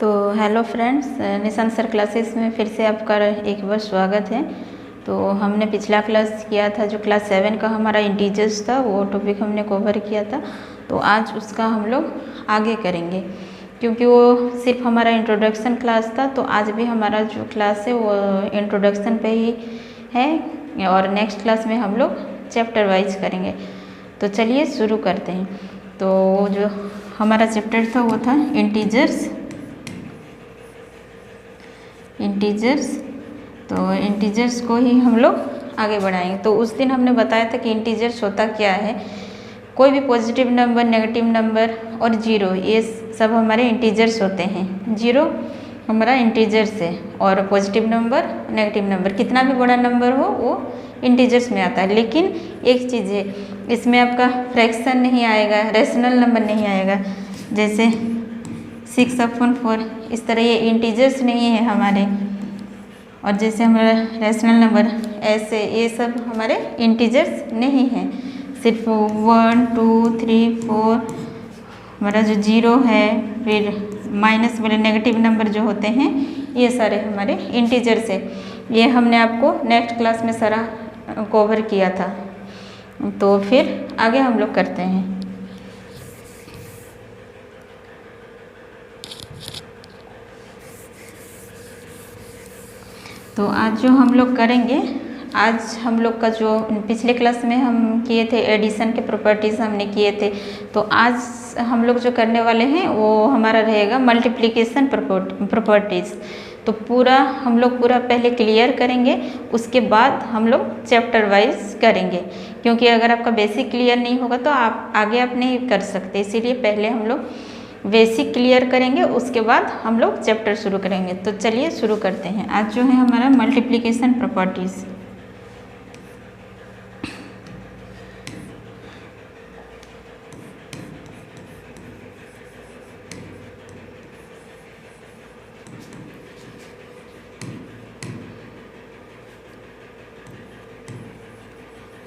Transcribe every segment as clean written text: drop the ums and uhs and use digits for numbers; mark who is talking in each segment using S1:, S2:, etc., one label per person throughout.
S1: तो hello friends, निशान sir classes में फिर से आपका एक बार स्वागत है। तो हमने पिछला क्लास किया था, जो क्लास 7 का हमारा इंटीजर्स था, वो टॉपिक हमने कवर किया था। तो आज उसका हम लोग आगे करेंगे, क्योंकि वो सिर्फ हमारा इंट्रोडक्शन क्लास था। तो आज भी हमारा जो क्लास है वो इंट्रोडक्शन पे ही है, और नेक्स्ट क्लास में हम लोग चैप्टर वाइज करेंगे। तो चलिए शुरू करते हैं। तो जो हमारा चैप्टर था वो था इंटीजर्स। तो इंटीजर्स को ही हम लोग आगे बढ़ाएंगे। तो उस दिन हमने बताया था कि इंटीजर्स होता क्या है। कोई भी पॉजिटिव नंबर, नेगेटिव नंबर और जीरो, ये सब हमारे इंटीजर्स होते हैं। जीरो हमारा इंटीजर्स है, और पॉजिटिव नंबर, नेगेटिव नंबर, कितना भी बड़ा नंबर हो वो इंटीजर्स में आता है। लेकिन एक चीज़ है, इसमें आपका फ्रैक्शन नहीं आएगा, रेशनल नंबर नहीं आएगा। जैसे 6/4, इस तरह ये इंटीजर्स नहीं है हमारे। और जैसे हमारा रेशनल नंबर, ऐसे ये सब हमारे इंटीजर्स नहीं हैं। सिर्फ 1, 2, 3, 4 हमारा जो जीरो है, फिर माइनस वाले नेगेटिव नंबर जो होते हैं, ये सारे हमारे इंटीजर्स है। ये हमने आपको नेक्स्ट क्लास में सारा कवर किया था। तो फिर आगे हम लोग करते हैं। तो आज जो हम लोग करेंगे, आज हम लोग का जो पिछले क्लास में हम किए थे एडिशन के प्रॉपर्टीज़ हमने किए थे, तो आज हम लोग जो करने वाले हैं वो हमारा रहेगा मल्टीप्लिकेशन प्रॉपर्टीज़। तो पूरा हम लोग पहले क्लियर करेंगे, उसके बाद हम लोग चैप्टर वाइज करेंगे। क्योंकि अगर आपका बेसिक क्लियर नहीं होगा तो आप नहीं कर सकते, इसीलिए पहले हम लोग बेसिक क्लियर करेंगे, उसके बाद हम लोग चैप्टर शुरू करेंगे। तो चलिए शुरू करते हैं। आज जो है हमारा मल्टीप्लिकेशन प्रॉपर्टीज़।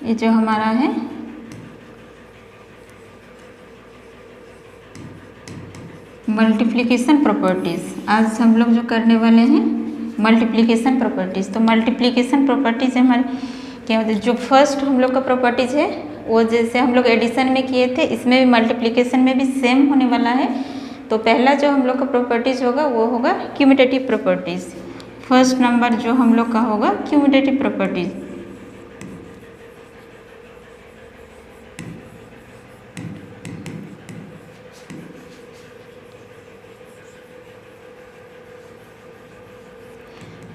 S1: ये जो हमारा है मल्टीप्लिकेशन प्रॉपर्टीज़, आज हम लोग जो करने वाले हैं मल्टीप्लिकेशन प्रॉपर्टीज़। तो मल्टीप्लिकेशन प्रॉपर्टीज़ हमारे क्या होते हैं, जो फर्स्ट हम लोग का प्रॉपर्टीज़ है वो जैसे हम लोग एडिशन में किए थे, इसमें भी मल्टीप्लिकेशन में भी सेम होने वाला है। तो पहला जो हम लोग का प्रॉपर्टीज़ होगा वो होगा क्यूमुटेटिव प्रॉपर्टीज़। फर्स्ट नंबर जो हम लोग का होगा क्यूमुटेटिव प्रॉपर्टीज़।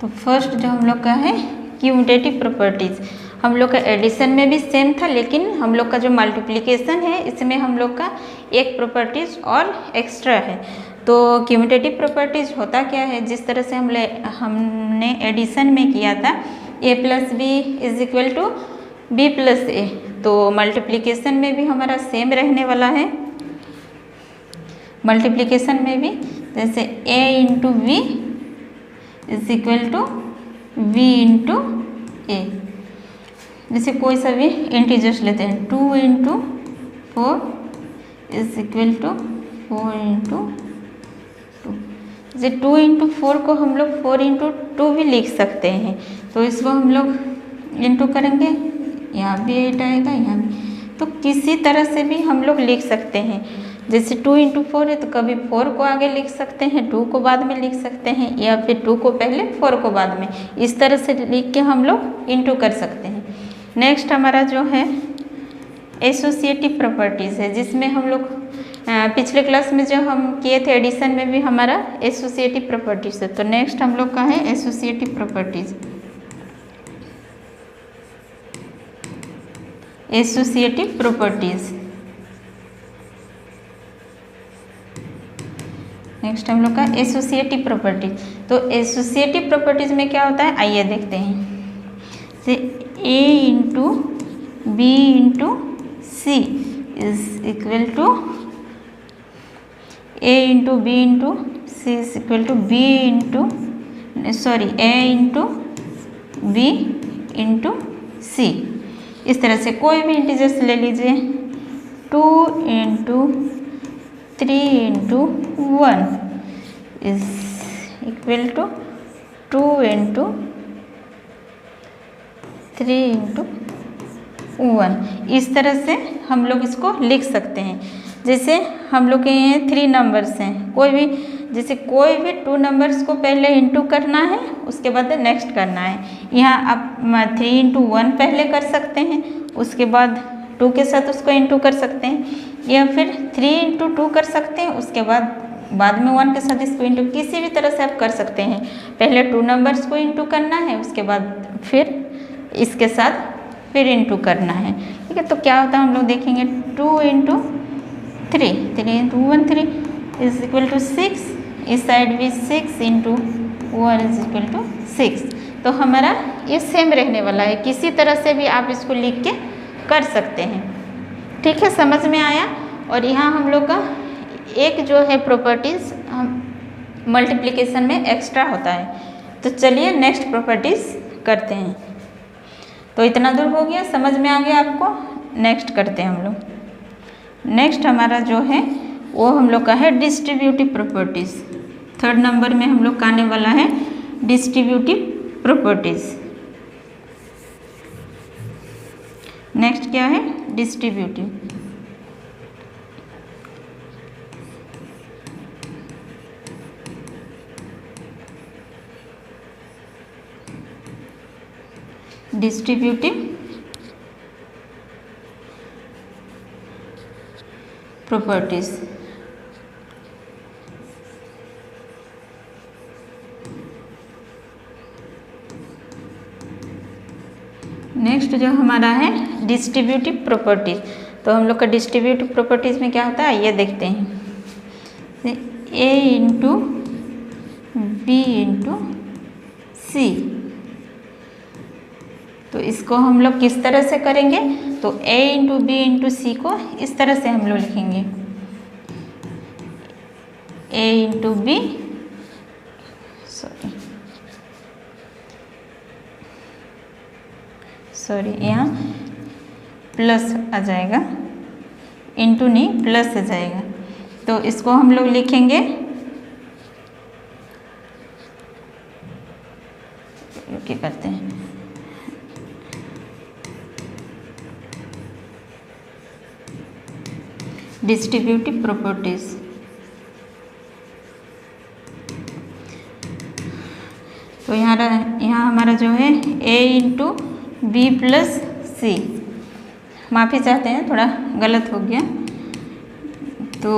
S1: तो फर्स्ट जो हम लोग का है क्यूमुटेटिव प्रॉपर्टीज़। हम लोग का एडिशन में भी सेम था, लेकिन हम लोग का जो मल्टीप्लिकेशन है इसमें हम लोग का एक प्रॉपर्टीज़ और एक्स्ट्रा है। तो क्यूमुटेटिव प्रॉपर्टीज़ होता क्या है, जिस तरह से हमने एडिशन में किया था a+b = b+a, तो मल्टीप्लिकेशन में भी हमारा सेम रहने वाला है। मल्टीप्लिकेशन में भी जैसे a × b = v × a। जैसे कोई सा भी इंटीजर्स लेते हैं, 2 × 4 = 4 × 2। जैसे 2 × 4 को हम लोग 4 × 2 भी लिख सकते हैं। तो इसको हम लोग इंटू करेंगे, यहाँ भी 8 आएगा, यहाँ भी। तो किसी तरह से भी हम लोग लिख सकते हैं। जैसे 2 × 4 है तो कभी 4 को आगे लिख सकते हैं, 2 को बाद में लिख सकते हैं, या फिर 2 को पहले 4 को बाद में। इस तरह से लिख के हम लोग इंटू कर सकते हैं। नेक्स्ट हमारा जो है एसोसिएटिव प्रॉपर्टीज़ है, जिसमें हम लोग पिछले क्लास में जो हम किए थे एडिशन में भी हमारा एसोसिएटिव प्रॉपर्टीज़ है। तो नेक्स्ट हम लोग का है associative properties. Associative properties next हम लोग का एसोसिएटिव प्रॉपर्टीज। तो एसोसिएटिव प्रॉपर्टीज में क्या होता है, आइए देखते हैं। से a × b × c = a × b × c = b × c। इस तरह से कोई भी इंटीजर्स ले लीजिए, 2 × 3 × 1 is equal to 2 into 3 into 1। इस तरह से हम लोग इसको लिख सकते हैं। जैसे हम लोग के ये 3 नंबर्स हैं, जैसे कोई भी 2 नंबर्स को पहले इंटू करना है, उसके बाद नेक्स्ट करना है। यहाँ आप 3 इंटू 1 पहले कर सकते हैं, उसके बाद 2 के साथ उसको इंटू कर सकते हैं, या फिर 3 इंटू 2 कर सकते हैं, उसके बाद में 1 के साथ इसको इंटू, किसी भी तरह से आप कर सकते हैं। पहले 2 नंबर्स को इंटू करना है, उसके बाद फिर इसके साथ फिर इंटू करना है। ठीक है, तो क्या होता है हम लोग देखेंगे 2 into 3, 3 into 1 3 is equal to 6। इस साइड भी 6 इंटू 1 इज इक्वल टू 6। तो हमारा ये सेम रहने वाला है, किसी तरह से भी आप इसको लिख के कर सकते हैं। ठीक है, समझ में आया। और यहाँ हम लोग का एक जो है प्रॉपर्टीज़ मल्टीप्लिकेशन में एक्स्ट्रा होता है। तो चलिए नेक्स्ट प्रॉपर्टीज़ करते हैं। तो इतना दूर हो गया, समझ में आ गया आपको। नेक्स्ट करते हैं हम लोग। नेक्स्ट हमारा जो है वो हम लोग का है डिस्ट्रीब्यूटिव प्रॉपर्टीज़। 3rd नंबर में हम लोग का आने वाला है डिस्ट्रीब्यूटिव प्रॉपर्टीज़। नेक्स्ट क्या है? डिस्ट्रीब्यूटिव। Distributive properties. नेक्स्ट जो हमारा है डिस्ट्रीब्यूटिव प्रॉपर्टीज। तो हम लोग का डिस्ट्रीब्यूटिव प्रॉपर्टीज में क्या होता है ये देखते हैं। ए इंटू बी इंटू सी। तो इसको हम लोग किस तरह से करेंगे? तो a इंटू बी इंटू सी को इस तरह से हम लोग लिखेंगे, a इंटू बी, सॉरी यहाँ प्लस आ जाएगा, इंटू नहीं प्लस आ जाएगा। तो इसको हम लोग लिखेंगे क्या करते हैं डिस्ट्रीब्यूटिव प्रॉपर्टीज। तो यहाँ हमारा जो है a इंटू बी प्लस सी, माफ़ी चाहते हैं थोड़ा गलत हो गया। तो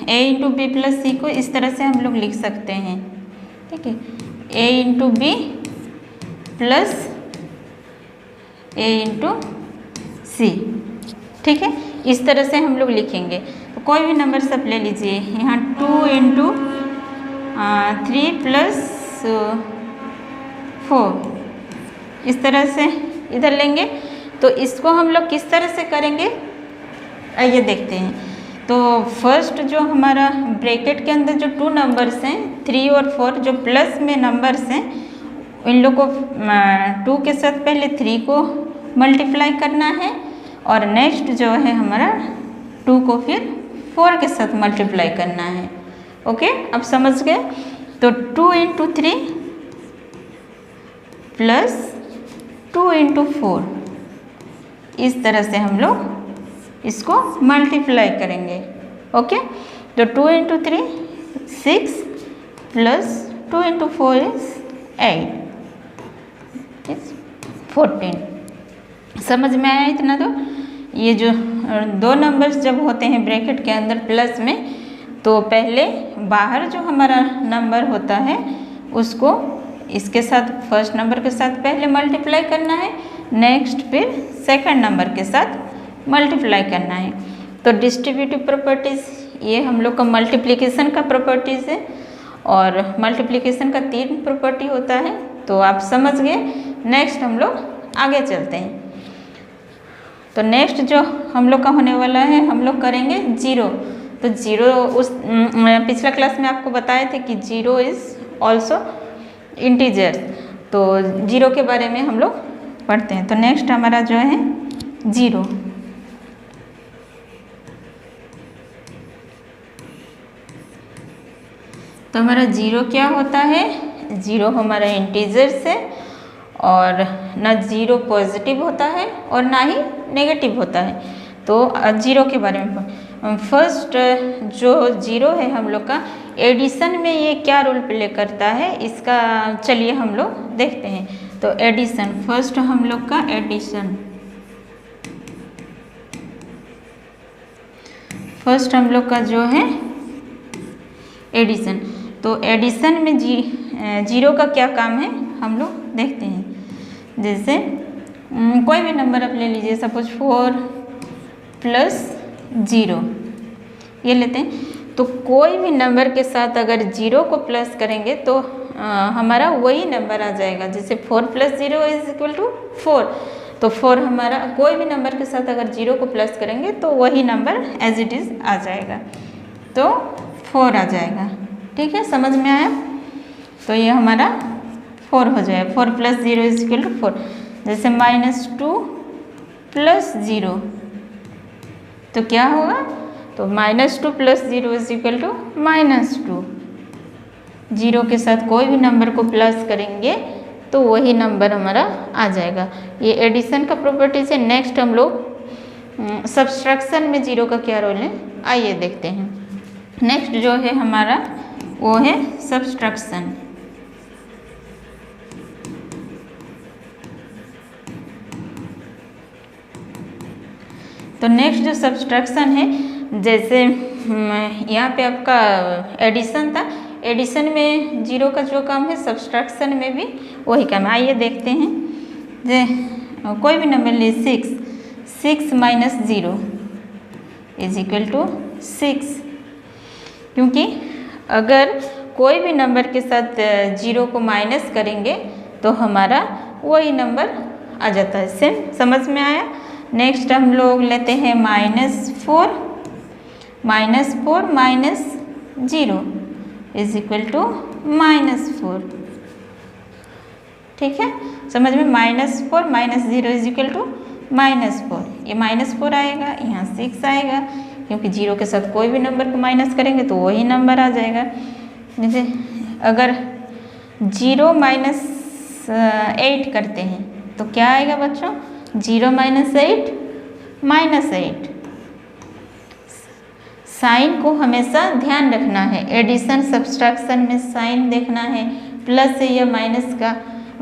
S1: a इंटू बी प्लस सी को इस तरह से हम लोग लिख सकते हैं। ठीक है, a into b plus a into c. ठीक है, इस तरह से हम लोग लिखेंगे। तो कोई भी नंबर सब ले लीजिए, यहाँ 2 इंटू 3 प्लस 4, इस तरह से इधर लेंगे। तो इसको हम लोग किस तरह से करेंगे आइए देखते हैं। तो फर्स्ट जो हमारा ब्रैकेट के अंदर जो 2 नंबर्स हैं 3 और 4 जो प्लस में नंबर्स हैं, इन लोग को 2 के साथ पहले 3 को मल्टीप्लाई करना है, और नेक्स्ट जो है हमारा 2 को फिर 4 के साथ मल्टीप्लाई करना है। ओके, अब समझ गए। तो 2 इंटू 3 प्लस 2 इंटू 4, इस तरह से हम लोग इसको मल्टीप्लाई करेंगे। ओके, तो 2 into 3 6 plus 2 into 4 is 8 is 14। समझ में आया इतना? तो ये जो 2 नंबर्स जब होते हैं ब्रैकेट के अंदर प्लस में, तो पहले बाहर जो हमारा नंबर होता है उसको इसके साथ फर्स्ट नंबर के साथ पहले मल्टीप्लाई करना है, नेक्स्ट फिर सेकंड नंबर के साथ मल्टीप्लाई करना है। तो डिस्ट्रीब्यूटिव प्रॉपर्टीज़ ये हम लोग का मल्टीप्लिकेशन का प्रॉपर्टीज़ है, और मल्टीप्लिकेशन का 3 प्रॉपर्टी होता है। तो आप समझ गए। नेक्स्ट हम लोग आगे चलते हैं। तो नेक्स्ट जो हम लोग का होने वाला है, हम लोग करेंगे 0। तो 0 उस पिछला क्लास में आपको बताए थे कि 0 इज़ ऑल्सो इंटीजर्स। तो 0 के बारे में हम लोग पढ़ते हैं। तो नेक्स्ट हमारा जो है 0। तो हमारा जीरो क्या होता है, जीरो हमारा इंटीजर्स है और ना जीरो पॉजिटिव होता है और ना ही नेगेटिव होता है। तो जीरो के बारे में फर्स्ट जो जीरो है हम लोग का एडिशन में ये क्या रोल प्ले करता है इसका चलिए हम लोग देखते हैं। तो एडिशन, फर्स्ट हम लोग का एडिशन, फर्स्ट हम लोग का जो है एडिशन। तो एडिशन में जीरो का क्या काम है हम लोग देखते हैं। जैसे कोई भी नंबर आप ले लीजिए, सपोज 4 + 0 ये लेते हैं। तो कोई भी नंबर के साथ अगर जीरो को प्लस करेंगे तो हमारा वही नंबर आ जाएगा। जैसे 4 + 0 = 4, तो 4 हमारा कोई भी नंबर के साथ अगर जीरो को प्लस करेंगे तो वही नंबर एज इट इज़ आ जाएगा, तो 4 आ जाएगा। ठीक है, समझ में आया? तो ये हमारा 4 हो जाएगा। 4 + 0 = 4। जैसे -2 + 0 तो क्या होगा, तो -2 + 0 = -2। जीरो के साथ कोई भी नंबर को प्लस करेंगे तो वही नंबर हमारा आ जाएगा। ये एडिशन का प्रॉपर्टीज है। नेक्स्ट हम लोग सब्सट्रैक्शन में जीरो का क्या रोल है आइए देखते हैं। नेक्स्ट जो है हमारा वो है सब्सट्रैक्शन। तो नेक्स्ट जो सब्सट्रैक्शन है, जैसे यहाँ पे आपका एडिशन था, एडिशन में जीरो का जो काम है सब्सट्रैक्शन में भी वही काम है। आइए देखते हैं। कोई भी नंबर ले 6 - 0 = 6, क्योंकि अगर कोई भी नंबर के साथ जीरो को माइनस करेंगे तो हमारा वही नंबर आ जाता है। सेम, समझ में आया? नेक्स्ट हम लोग लेते हैं -4 - 0 = -4। ठीक है, समझ में? -4 - 0 = -4। ये -4 आएगा, यहाँ 6 आएगा, क्योंकि जीरो के साथ कोई भी नंबर को माइनस करेंगे तो वही नंबर आ जाएगा। जैसे अगर 0 - 8 करते हैं तो क्या आएगा बच्चों? 0 - 8 -8। साइन को हमेशा ध्यान रखना है। एडिशन सब्सट्रैक्शन में साइन देखना है, प्लस है या माइनस का,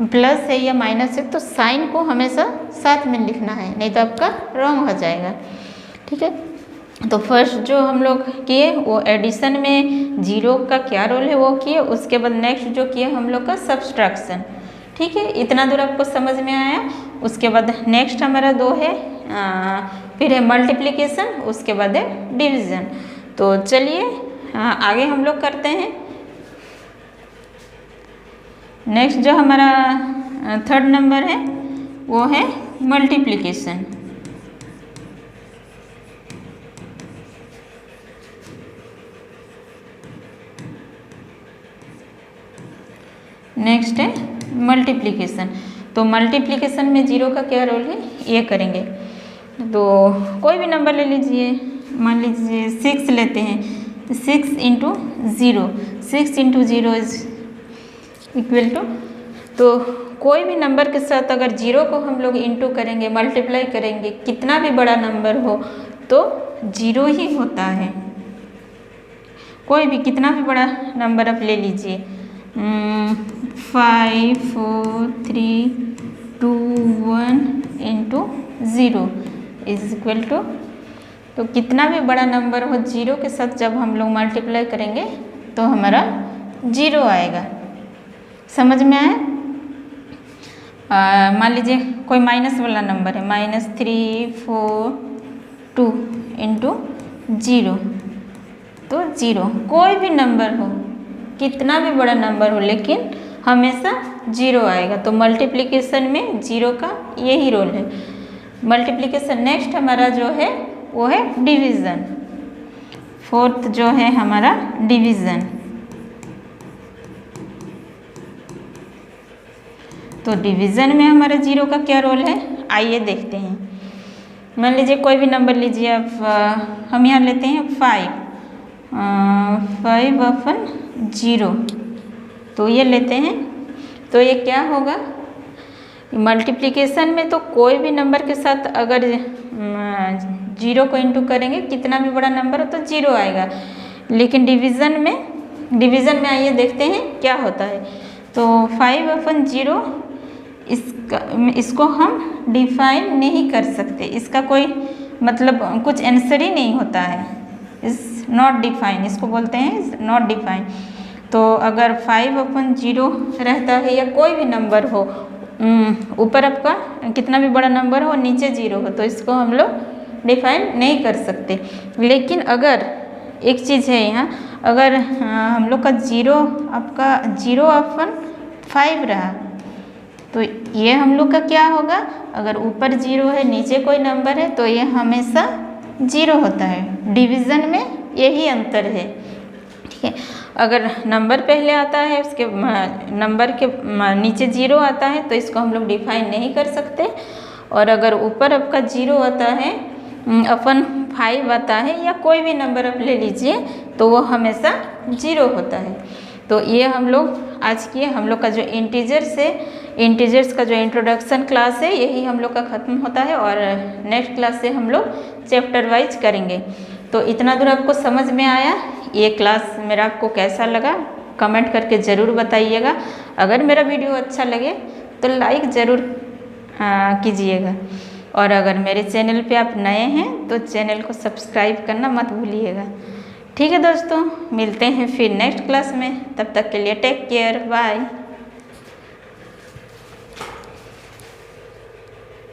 S1: प्लस है या माइनस है, तो साइन को हमेशा साथ में लिखना है, नहीं तो आपका रॉन्ग हो जाएगा। ठीक है, तो फर्स्ट जो हम लोग किए वो एडिशन में जीरो का क्या रोल है वो किए। उसके बाद नेक्स्ट जो किए हम लोग का सब्सट्रैक्शन। ठीक है, इतना दूर आपको समझ में आया? उसके बाद नेक्स्ट हमारा 2 है, फिर है मल्टीप्लिकेशन, उसके बाद है डिवीज़न। तो चलिए आगे हम लोग करते हैं। नेक्स्ट जो हमारा 3rd नंबर है वो है मल्टीप्लिकेशन। नेक्स्ट है मल्टीप्लिकेशन। तो मल्टीप्लिकेशन में जीरो का क्या रोल है ये करेंगे। तो कोई भी नंबर ले लीजिए, मान लीजिए 6 लेते हैं। 6 × 0, 6 × 0 = तो कोई भी नंबर के साथ अगर जीरो को हम लोग इंटू करेंगे, मल्टीप्लाई करेंगे, कितना भी बड़ा नंबर हो तो जीरो ही होता है। कोई भी कितना भी बड़ा नंबर आप ले लीजिए, 5 4 3 2 1 × 0 = तो कितना भी बड़ा नंबर हो, जीरो के साथ जब हम लोग मल्टीप्लाई करेंगे तो हमारा जीरो आएगा। समझ में आया? मान लीजिए कोई माइनस वाला नंबर है, -3 4 2 × 0, तो जीरो। कोई भी नंबर हो, कितना भी बड़ा नंबर हो, लेकिन हमेशा जीरो आएगा। तो मल्टीप्लिकेशन में जीरो का यही रोल है। मल्टीप्लिकेशन नेक्स्ट हमारा जो है वो है डिवीज़न। 4th जो है हमारा डिवीज़न। तो डिवीज़न में हमारा जीरो का क्या रोल है आइए देखते हैं। मान लीजिए कोई भी नंबर लीजिए आप, हम यहाँ लेते हैं 5। 5/0, तो ये लेते हैं। तो ये क्या होगा, मल्टीप्लिकेशन में तो कोई भी नंबर के साथ अगर 0 को इंटू करेंगे, कितना भी बड़ा नंबर हो तो 0 आएगा, लेकिन डिवीज़न में आइए देखते हैं क्या होता है। तो 5/0 इसको हम डिफाइन नहीं कर सकते, इसका कोई मतलब कुछ आंसर ही नहीं होता है, इज़ नॉट डिफाइन, इसको बोलते हैं इज़ नॉट डिफाइन। तो अगर 5/0 रहता है या कोई भी नंबर हो, ऊपर आपका कितना भी बड़ा नंबर हो, नीचे 0 हो, तो इसको हम लोग डिफाइन नहीं कर सकते। लेकिन अगर एक चीज़ है यहाँ, अगर हम लोग का 0/5 रहा, तो ये हम लोग का क्या होगा, अगर ऊपर 0 है नीचे कोई नंबर है तो ये हमेशा 0 होता है। डिवीज़न में यही अंतर है, ठीक है। अगर नंबर पहले आता है, उसके नंबर के नीचे 0 आता है, तो इसको हम लोग डिफाइन नहीं कर सकते। और अगर ऊपर आपका 0 आता है, 5 आता है, या कोई भी नंबर आप ले लीजिए, तो वो हमेशा 0 होता है। तो ये हम लोग आज की हम लोग का जो इंटीजर्स का जो इंट्रोडक्शन क्लास है, यही हम लोग का ख़त्म होता है। और नेक्स्ट क्लास से हम लोग चैप्टर वाइज करेंगे। तो इतना दूर आपको समझ में आया, ये क्लास मेरा आपको कैसा लगा कमेंट करके ज़रूर बताइएगा। अगर मेरा वीडियो अच्छा लगे तो लाइक ज़रूर कीजिएगा, और अगर मेरे चैनल पे आप नए हैं तो चैनल को सब्सक्राइब करना मत भूलिएगा। ठीक है दोस्तों, मिलते हैं फिर नेक्स्ट क्लास में, तब तक के लिए टेक केयर, बाय।